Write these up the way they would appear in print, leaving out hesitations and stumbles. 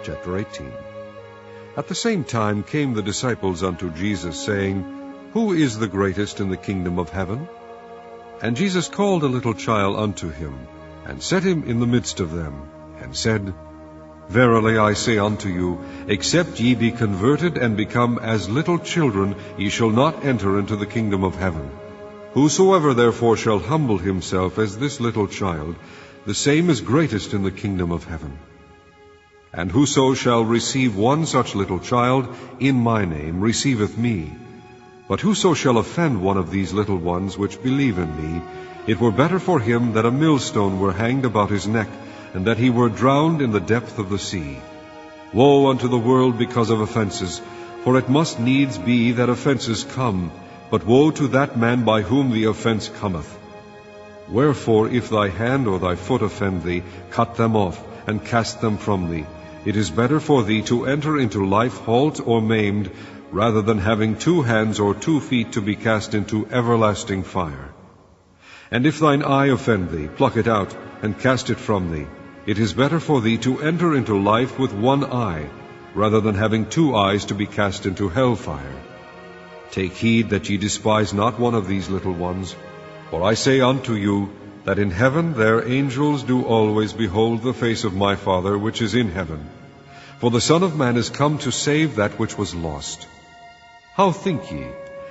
Chapter 18. At the same time came the disciples unto Jesus, saying, Who is the greatest in the kingdom of heaven? And Jesus called a little child unto him, and set him in the midst of them, and said, Verily I say unto you, except ye be converted and become as little children, ye shall not enter into the kingdom of heaven. Whosoever therefore shall humble himself as this little child, the same is greatest in the kingdom of heaven. And whoso shall receive one such little child in my name receiveth me. But whoso shall offend one of these little ones which believe in me, it were better for him that a millstone were hanged about his neck, and that he were drowned in the depth of the sea. Woe unto the world because of offenses, for it must needs be that offenses come, but woe to that man by whom the offense cometh. Wherefore, if thy hand or thy foot offend thee, cut them off, and cast them from thee. It is better for thee to enter into life halt or maimed, rather than having 2 hands or 2 feet to be cast into everlasting fire. And if thine eye offend thee, pluck it out, and cast it from thee. It is better for thee to enter into life with 1 eye, rather than having 2 eyes to be cast into hell fire. Take heed that ye despise not one of these little ones. For I say unto you, that in heaven their angels do always behold the face of my Father which is in heaven. For the Son of Man is come to save that which was lost. How think ye?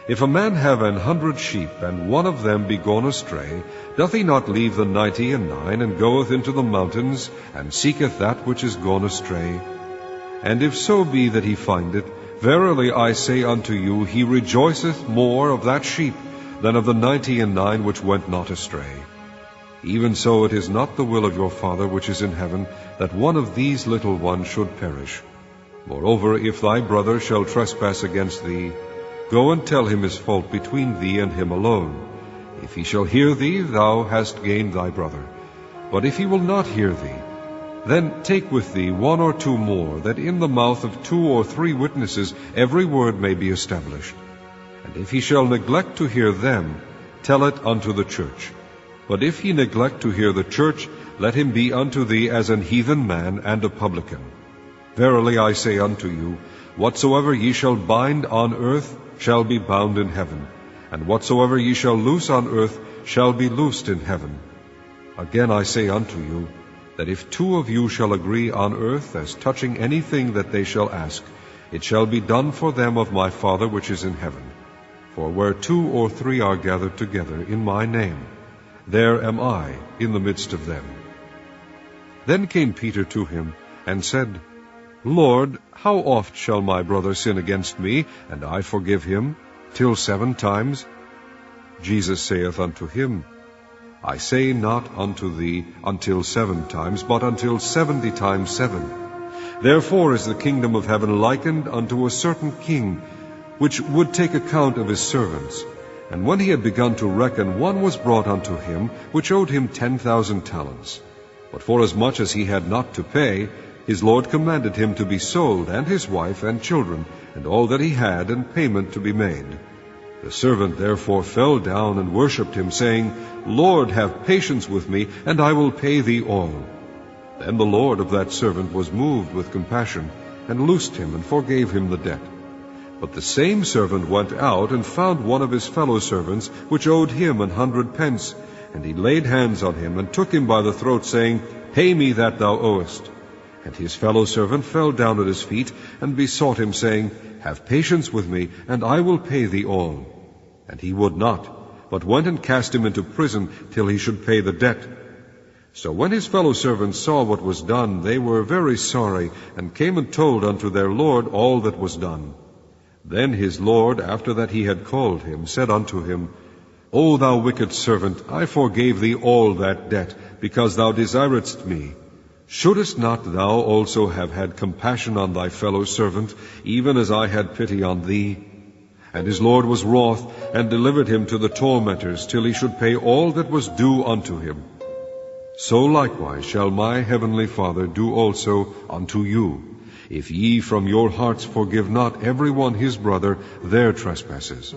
If a man have 100 sheep, and one of them be gone astray, doth he not leave the 99, and goeth into the mountains, and seeketh that which is gone astray? And if so be that he find it, verily I say unto you, he rejoiceth more of that sheep than of the 99 which went not astray. Even so it is not the will of your Father which is in heaven, that one of these little ones should perish. Moreover, if thy brother shall trespass against thee, go and tell him his fault between thee and him alone. If he shall hear thee, thou hast gained thy brother. But if he will not hear thee, then take with thee 1 or 2 more, that in the mouth of 2 or 3 witnesses every word may be established. And if he shall neglect to hear them, tell it unto the church. But if he neglect to hear the church, let him be unto thee as an heathen man and a publican. Verily I say unto you, whatsoever ye shall bind on earth shall be bound in heaven, and whatsoever ye shall loose on earth shall be loosed in heaven. Again I say unto you, that if 2 of you shall agree on earth as touching anything that they shall ask, it shall be done for them of my Father which is in heaven. For where 2 or 3 are gathered together in my name, there am I in the midst of them. Then came Peter to him, and said, Lord, how oft shall my brother sin against me, and I forgive him? Till 7 times? Jesus saith unto him, I say not unto thee until 7 times, but until 70 times 7. Therefore is the kingdom of heaven likened unto a certain king, which would take account of his servants. And when he had begun to reckon, one was brought unto him, which owed him 10,000 talents. But forasmuch as he had not to pay, his Lord commanded him to be sold, and his wife and children, and all that he had, and payment to be made. The servant therefore fell down and worshipped him, saying, Lord, have patience with me, and I will pay thee all. Then the Lord of that servant was moved with compassion, and loosed him, and forgave him the debt. But the same servant went out, and found one of his fellow servants, which owed him 100 pence. And he laid hands on him, and took him by the throat, saying, Pay me that thou owest. And his fellow servant fell down at his feet, and besought him, saying, Have patience with me, and I will pay thee all. And he would not, but went and cast him into prison, till he should pay the debt. So when his fellow servants saw what was done, they were very sorry, and came and told unto their Lord all that was done. Then his Lord, after that he had called him, said unto him, O thou wicked servant, I forgave thee all that debt, because thou desiredst me. Shouldest not thou also have had compassion on thy fellow servant, even as I had pity on thee? And his Lord was wroth, and delivered him to the tormentors, till he should pay all that was due unto him. So likewise shall my heavenly Father do also unto you, if ye from your hearts forgive not every one his brother their trespasses.